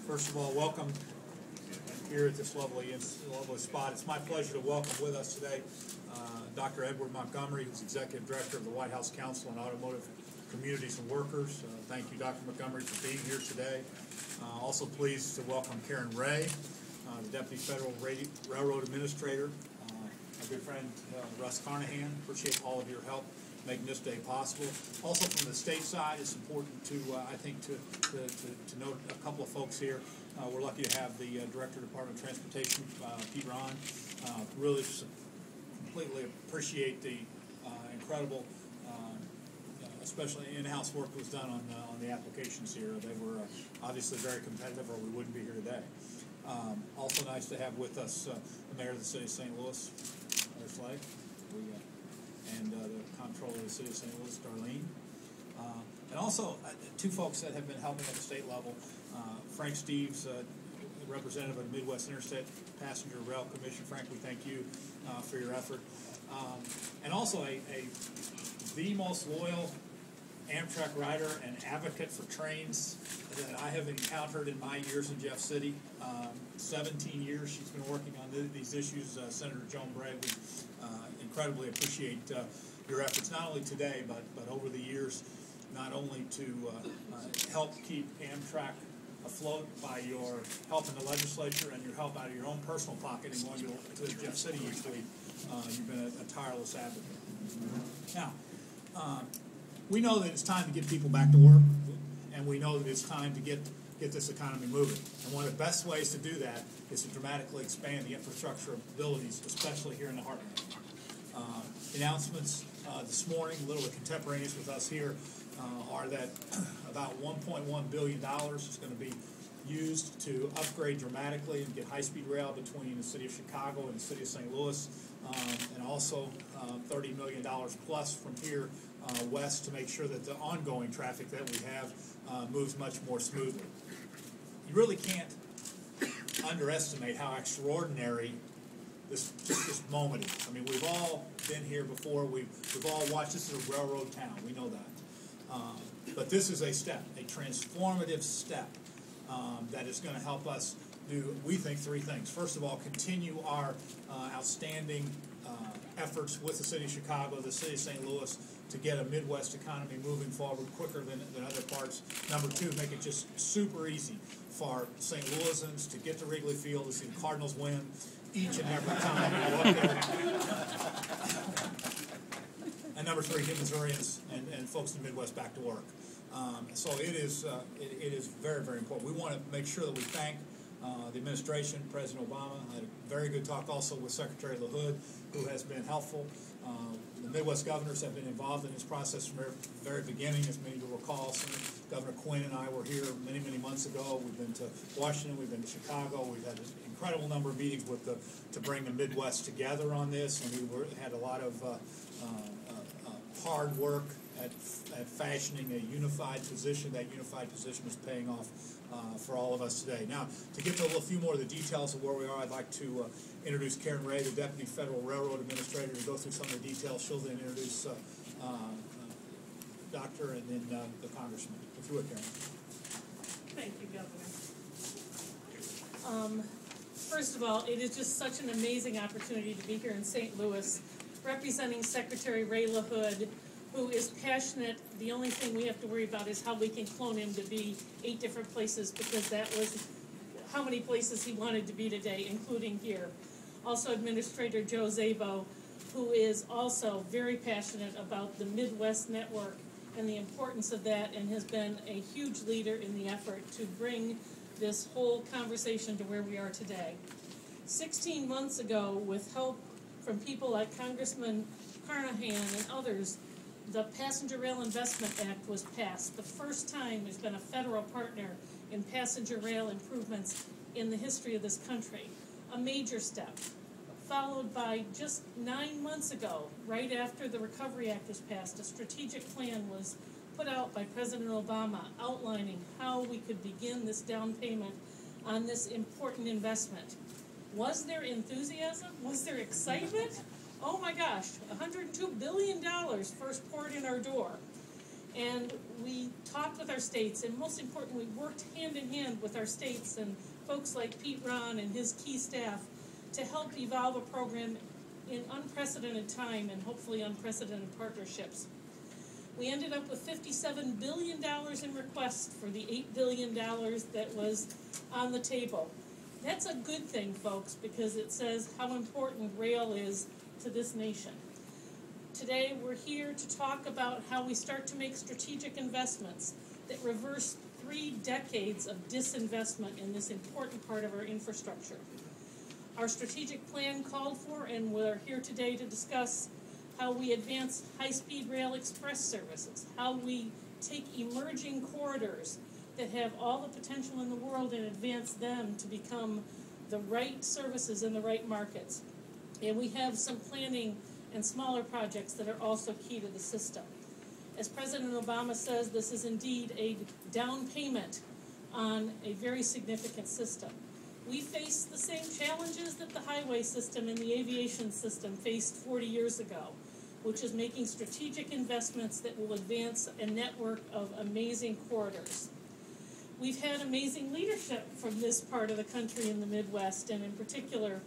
First of all, welcome here at this lovely spot. It's my pleasure to welcome with us today Dr. Edward Montgomery, who's Executive Director of the White House Council on Automotive Communities and Workers. Thank you, Dr. Montgomery, for being here today. Also pleased to welcome Karen Ray, the Deputy Federal Railroad Administrator, my good friend Russ Carnahan. Appreciate all of your help making this day possible. Also from the state side, it's important to, I think, to note a couple of folks here. We're lucky to have the Director of Department of Transportation, Pete Ron. Really completely appreciate the incredible, especially in-house work that was done on the applications here. They were obviously very competitive, or we wouldn't be here today. Also nice to have with us the Mayor of the City of St. Louis, Slade, and the Comptroller of the City of St. Louis, Darlene. And also two folks that have been helping at the state level, Frank Steves, representative of the Midwest Interstate Passenger Rail Commission. Frank, we thank you for your effort. And also the most loyal Amtrak rider and advocate for trains that I have encountered in my years in Jeff City. 17 years she's been working on these issues. Senator Joan Bray, we incredibly appreciate your efforts, not only today, but over the years, not only to help keep Amtrak afloat by your help in the legislature and your help out of your own personal pocket and going to Jeff City each week. You've been a tireless advocate. Now, we know that it's time to get people back to work, and we know that it's time to get this economy moving. And one of the best ways to do that is to dramatically expand the infrastructure abilities, especially here in the heartland. Announcements this morning, a little bit contemporaneous with us here, are that about $1.1 billion is going to be used to upgrade dramatically and get high-speed rail between the city of Chicago and the city of St. Louis, and also $30 million plus from here west to make sure that the ongoing traffic that we have moves much more smoothly. You really can't underestimate how extraordinary this moment is. I mean, we've all been here before. We've all watched. This is a railroad town. We know that. But this is a step, a transformative step that is going to help us do, we think, three things. First of all, continue our outstanding efforts with the city of Chicago, the city of St. Louis, to get a Midwest economy moving forward quicker than other parts. Number two, make it just super easy for St. Louisans to get to Wrigley Field to see the Cardinals win each and every time we go up there. And number three, get Missourians and folks in the Midwest back to work. So it is very, very important. We want to make sure that we thank the administration, President Obama. I had a very good talk also with Secretary LaHood, who has been helpful. The Midwest governors have been involved in this process from the very beginning. As many of you recall, Governor Quinn and I were here many, many months ago. We've been to Washington. We've been to Chicago. We've had an incredible number of meetings with to bring the Midwest together on this, and we had a lot of hard work at fashioning a unified position. That unified position is paying off for all of us today. Now, to get to a few more of the details of where we are, I'd like to introduce Karen Ray, the Deputy Federal Railroad Administrator, to go through some of the details. She'll then introduce Doctor and then the Congressman. If you would, Karen. Thank you, Governor. First of all, it is just such an amazing opportunity to be here in St. Louis, representing Secretary Ray LaHood, who is passionate. The only thing we have to worry about is how we can clone him to be 8 different places, because that was how many places he wanted to be today, including here. Also, Administrator Joe Szabo, who is also very passionate about the Midwest Network and the importance of that, and has been a huge leader in the effort to bring this whole conversation to where we are today. 16 months ago, with help from people like Congressman Carnahan and others, the Passenger Rail Investment Act was passed. The first time there's been a federal partner in passenger rail improvements in the history of this country. A major step, followed by just 9 months ago, right after the Recovery Act was passed, a strategic plan was put out by President Obama outlining how we could begin this down payment on this important investment. Was there enthusiasm? Was there excitement? Oh my gosh, $102 billion first poured in our door. And we talked with our states, and most importantly, worked hand in hand with our states and folks like Pete Ron and his key staff to help evolve a program in unprecedented time and hopefully unprecedented partnerships. We ended up with $57 billion in requests for the $8 billion that was on the table. That's a good thing, folks, because it says how important rail is to this nation. Today, we're here to talk about how we start to make strategic investments that reverse 3 decades of disinvestment in this important part of our infrastructure. Our strategic plan called for, and we're here today to discuss how we advance high-speed rail express services, how we take emerging corridors that have all the potential in the world and advance them to become the right services in the right markets. And we have some planning and smaller projects that are also key to the system. As President Obama says, this is indeed a down payment on a very significant system. We face the same challenges that the highway system and the aviation system faced 40 years ago, which is making strategic investments that will advance a network of amazing corridors. We've had amazing leadership from this part of the country in the Midwest, and in particular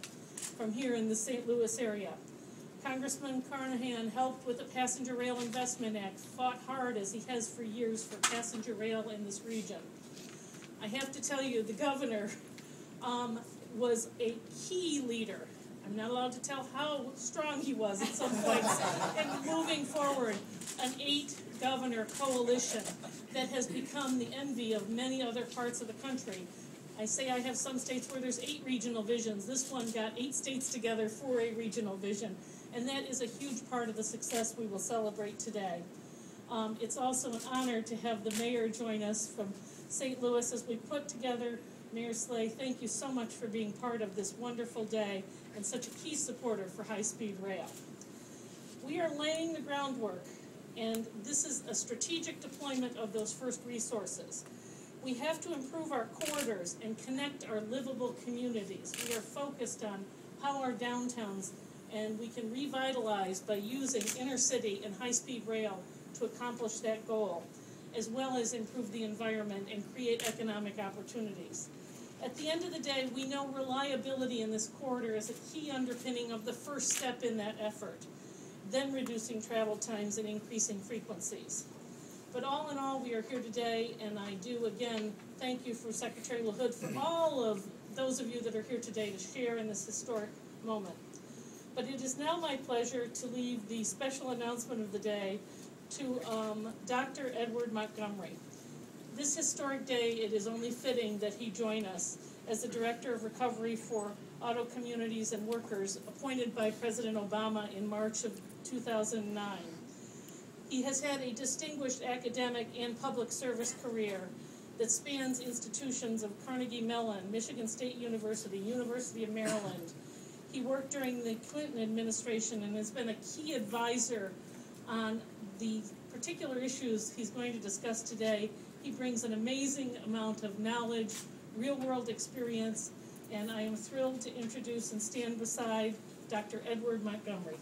from here in the St. Louis area. Congressman Carnahan helped with the Passenger Rail Investment Act, fought hard as he has for years for passenger rail in this region. I have to tell you, the governor was a key leader. I'm not allowed to tell how strong he was at some points in moving forward an 8-governor coalition that has become the envy of many other parts of the country. I say I have some states where there's 8 regional visions. This one got 8 states together for a regional vision, and that is a huge part of the success we will celebrate today. It's also an honor to have the mayor join us from St. Louis as we put together. Mayor Slay, thank you so much for being part of this wonderful day and such a key supporter for high-speed rail. We are laying the groundwork, and this is a strategic deployment of those first resources. We have to improve our corridors and connect our livable communities. We are focused on how our downtowns, and we can revitalize by using intercity and high-speed rail to accomplish that goal, as well as improve the environment and create economic opportunities. At the end of the day, we know reliability in this corridor is a key underpinning of the first step in that effort, then reducing travel times and increasing frequencies. But all in all, we are here today, and I do again thank you for Secretary LaHood for all of those of you that are here today to share in this historic moment. But it is now my pleasure to leave the special announcement of the day to Dr. Edward Montgomery. This historic day, it is only fitting that he join us as the Director of Recovery for Auto Communities and Workers, appointed by President Obama in March of 2009. He has had a distinguished academic and public service career that spans institutions of Carnegie Mellon, Michigan State University, University of Maryland. He worked during the Clinton administration and has been a key advisor on the particular issues he's going to discuss today. He brings an amazing amount of knowledge, real-world experience, and I am thrilled to introduce and stand beside Dr. Edward Montgomery.